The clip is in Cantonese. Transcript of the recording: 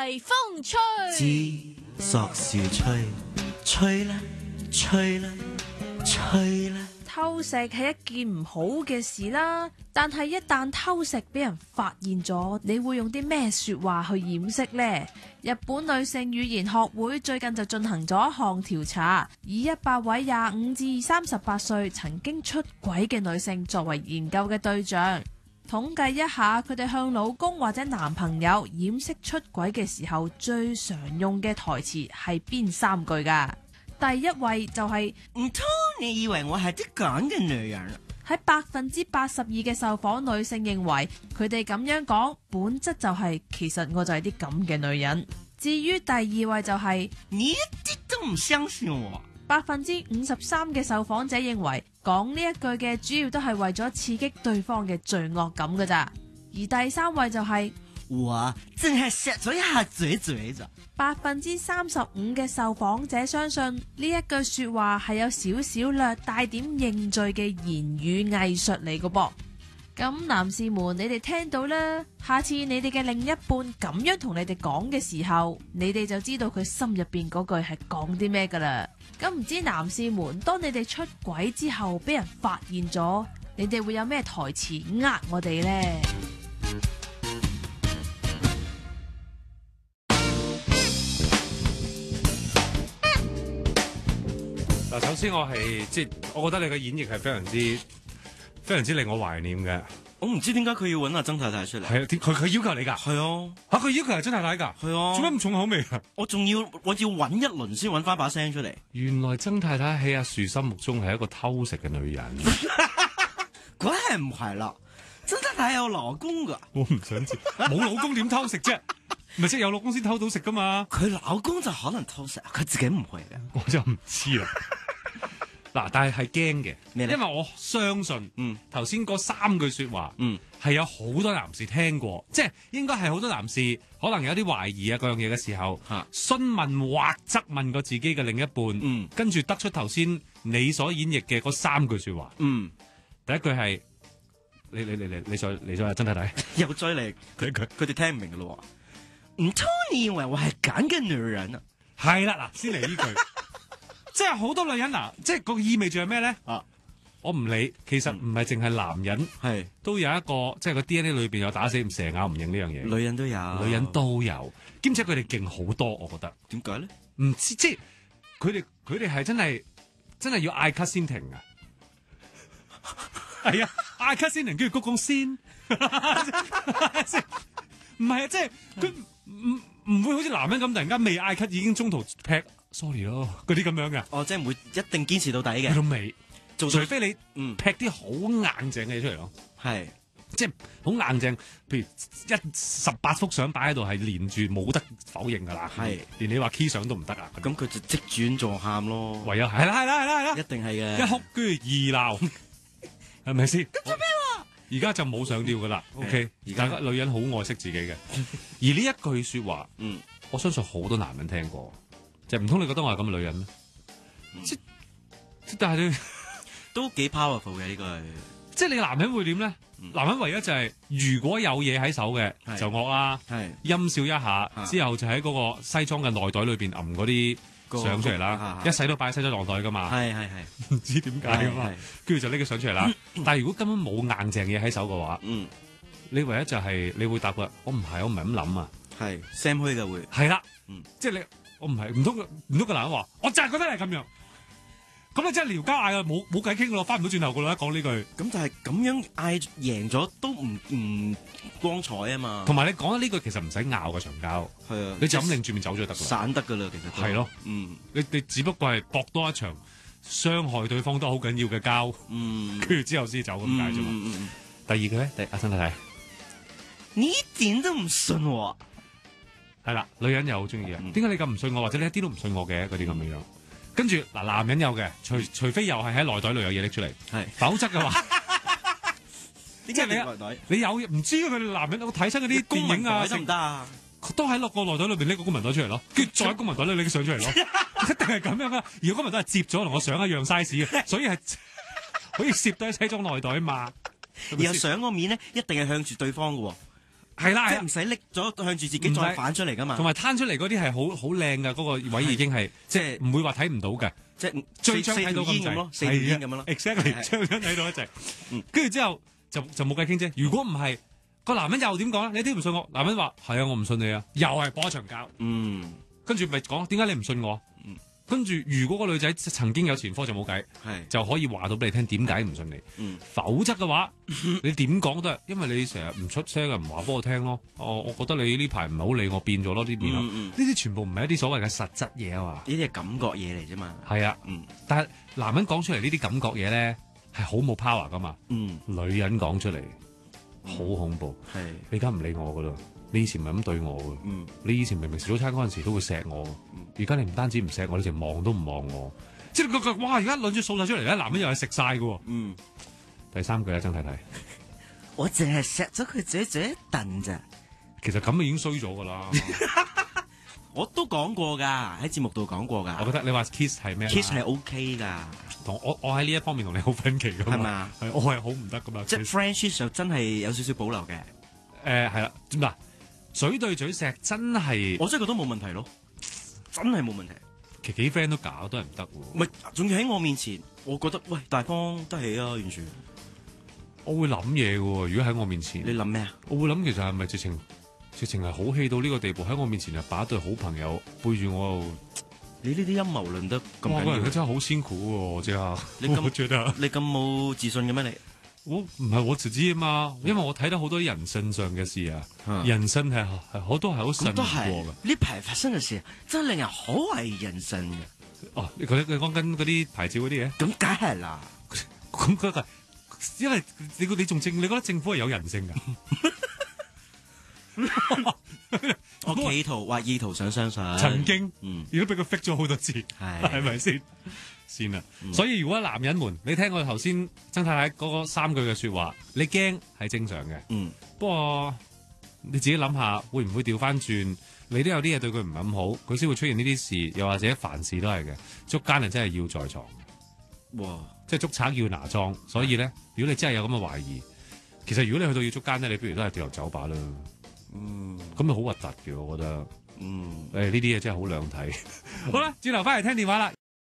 圍風吹，索笑吹，吹啦，吹啦，吹啦。偷食係一件唔好嘅事啦，但係一旦偷食俾人發現咗，你會用啲咩說話去掩飾呢？日本女性語言學會最近就進行咗一項調查，以100位25至38歲曾經出軌嘅女性作為研究嘅對象，統計一下佢哋向老公或者男朋友掩飾出軌嘅時候最常用嘅台詞係邊3句㗎？第一位就係唔通你以為我係啲咁嘅女人？喺82%嘅受訪女性認為佢哋咁樣講，本質就係其實我就係啲咁嘅女人。至於第2位就係你一啲都唔相信我。53%嘅受訪者認為講呢一句嘅主要都係為咗刺激對方嘅罪惡感㗎咋。而第3位就係我淨係錫咗一下嘴嘴咋。35%嘅受訪者相信呢一句說話係有少少略帶點認罪嘅言語藝術嚟嘅噃。咁男士們，你哋聽到啦，下次你哋嘅另一半咁樣同你哋講嘅時候，你哋就知道佢心入邊嗰句係講啲咩噶啦。咁唔知男士們，當你哋出軌之後俾人發現咗，你哋會有咩台詞呃我哋呢？嗱，首先我覺得你嘅演繹係非常之令我懷念嘅。我唔知點解佢要揾阿曾太太出嚟。係啊，佢要求你㗎。係啊，佢要求係曾太太㗎。係啊。做乜咁重口味啊？我要揾一輪先揾翻把聲出嚟。原來曾太太喺阿樹心目中係一個偷食嘅女人。梗係唔係啦，曾太太有老公㗎。我唔想知，冇老公點偷食啫？咪即係有老公先偷到食㗎嘛？佢老公就可能偷食，佢自己唔會嘅。我就唔知啦。嗱，但係驚嘅，因為我相信，頭先嗰3句說話，係有好多男士聽過，即係應該係好多男士可能有啲懷疑啊，各樣嘢嘅時候，詢問或質問過自己嘅另一半，跟住得出頭先你所演繹嘅嗰3句說話。第一句係你再曾太太又再嚟，佢哋聽唔明噶咯。唔通你以為我係咁嘅女人啊？係啦，嗱，先嚟呢句。即係好多女人嗱，即係個意味住係咩咧？我唔理，其實唔係淨係男人，係都有一個，即係個 DNA 裏邊有打死蛇咬唔認呢樣嘢。女人都有，兼且佢哋勁好多，我覺得。點解咧？唔知，即係佢哋係真係要嗌咳先停啊！係啊，嗌咳先停，跟住鞠躬先。唔係啊，即係佢唔會好似男人咁突然間未嗌咳已經中途劈。sorry 咯，嗰啲咁樣嘅，即係唔會一定堅持到底嘅，去到尾，除非你劈啲好硬淨嘅嘢出嚟咯，係，即係好硬淨，譬如18幅相擺喺度係連住冇得否認噶啦，係，連你話 key 相都唔得啊，咁佢就即轉助喊咯，唯有係啦，一定係嘅，一哭跟住2鬧，係咪先？咁做咩喎？而家就冇上吊噶啦 ，OK， 而家女人好愛惜自己嘅，而呢一句說話，我相信好多男人聽過。就唔通你覺得我係咁嘅女人咩？但係你都幾 powerful 嘅呢個，即係你男人會點咧？男人唯一就係如果有嘢喺手嘅就惡啦，陰笑一下之後就喺嗰個西裝嘅內袋裏邊揞嗰啲相出嚟啦，一世都擺喺西裝內袋噶嘛，係唔知點解噶嘛，跟住就拎個相出嚟啦。但係如果根本冇硬淨嘢喺手嘅話，你唯一就係你會答佢，我唔係咁諗啊，係 Sam 虛嘅會係啦，即係你。我唔係，唔通個男人話，我就係覺得係咁樣，咁你真係撩交嗌啊，冇計傾咯，翻唔到轉頭噶啦，一講呢句。咁就係咁樣嗌贏咗都唔光彩啊嘛。同埋你講呢句其實唔使拗嘅長交，係啊，你就咁擰住面走咗得噶啦，散得噶啦，其實係咯，你只不過係搏多一場傷害對方都好緊要嘅交，跟住之後先走咁解啫嘛。第二句咧，阿曾太太，你一點都唔信我。係啦，女人又好中意嘅。點解你咁唔信我，或者你一啲都唔信我嘅嗰啲咁嘅樣？跟住嗱，男人有嘅，除非又係喺內袋裏有嘢拎出嚟，係，否則嘅話，即係你有唔知佢哋男人我睇親嗰啲電影啊，得唔得啊？都喺落個內袋裏邊拎個公文袋出嚟咯，跟住再喺公文袋裏拎相出嚟咯，一定係咁樣啊！如果公文袋係接咗同我相一樣 size 嘅，所以係可以攝到喺西裝內袋嘛。而相個面咧，一定係向住對方嘅。係啦，即係唔使拎咗向住自己再反出嚟噶嘛。同埋攤出嚟嗰啲係好靚㗎，嗰個位已經係即係唔會話睇唔到嘅，即係張張睇到咁滯咯，四條煙咁樣咯。Exactly，張張睇到一齊。跟住之後就冇計傾啫。如果唔係，個男人又點講咧？你都唔信我？男人話係啊，我唔信你啊，又係搏一場交。跟住咪講點解你唔信我？跟住如果個女仔曾經有前科就冇計，就可以話到俾你聽點解唔信你。否則嘅話，你點講都係，因為你成日唔出聲啊，唔話俾我聽咯。我覺得你呢排唔係好理我，變咗咯呢邊咯。呢啲全部唔係一啲所謂嘅實質嘢啊嘛。呢啲係感覺嘢嚟啫嘛。係啊，但係男人講出嚟呢啲感覺嘢咧係好冇 power 噶嘛。女人講出嚟好恐怖。你而家唔理我噶啦。你以前唔係咁對我嘅，你以前明明食早餐嗰陣時都會錫我，而家你唔單止唔錫我，你淨望都唔望我，即係個哇！而家兩隻數晒出嚟咧，男人又係食晒嘅。第三句啦，曾太太，我淨係錫咗佢嘴一啖咋。其實咁已經衰咗噶啦。我都講過噶，喺節目度講過噶。我覺得你話 kiss 係咩 ？kiss 係 OK 噶。同我喺呢一方面同你好分歧噶嘛。係嘛？係我係好唔得噶嘛。即係 friendship 就真係有少少保留嘅。係啦，嗱。嘴對嘴錫真係，我真係覺得冇問題咯，真係冇問題。其實幾 friend 都搞都係唔得喎。唔係，仲要喺我面前，我覺得喂大方得起啊，完全。我會諗嘢嘅喎，如果喺我面前。你諗咩啊？我會諗其實係咪直情係好氣到呢個地步，喺我面前就把一對好朋友背住我又。你呢啲陰謀論得咁緊要？哇！個人真係好辛苦喎，真係。你咁冇自信嘅咩你？我唔係我自知啊嘛，因為我睇到好多人身上嘅事啊，人生係好多係好神過嘅。呢排發生嘅事真係令人好懷疑人生嘅。哦，你講緊嗰啲牌照嗰啲嘢？咁梗係啦。咁嗰個，因為你覺得政府係有人性㗎？我企圖或意圖想相信。曾經，如果俾佢 fix 咗好多次，係咪先？先啦，所以如果男人們，你聽我頭先曾太太嗰3句嘅說話，你驚係正常嘅。不過你自己諗下，會唔會調翻轉？你都有啲嘢對佢唔係咁好，佢先會出現呢啲事，又或者凡事都係嘅。捉奸係真係要在床，哇！即係捉賊要拿贓。所以咧，如果你真係有咁嘅懷疑，其實如果你去到要捉奸咧，你不如都係掉落酒吧啦。咁咪好核突嘅，我覺得。呢啲嘢真係好兩睇。好啦，轉頭翻嚟聽電話啦。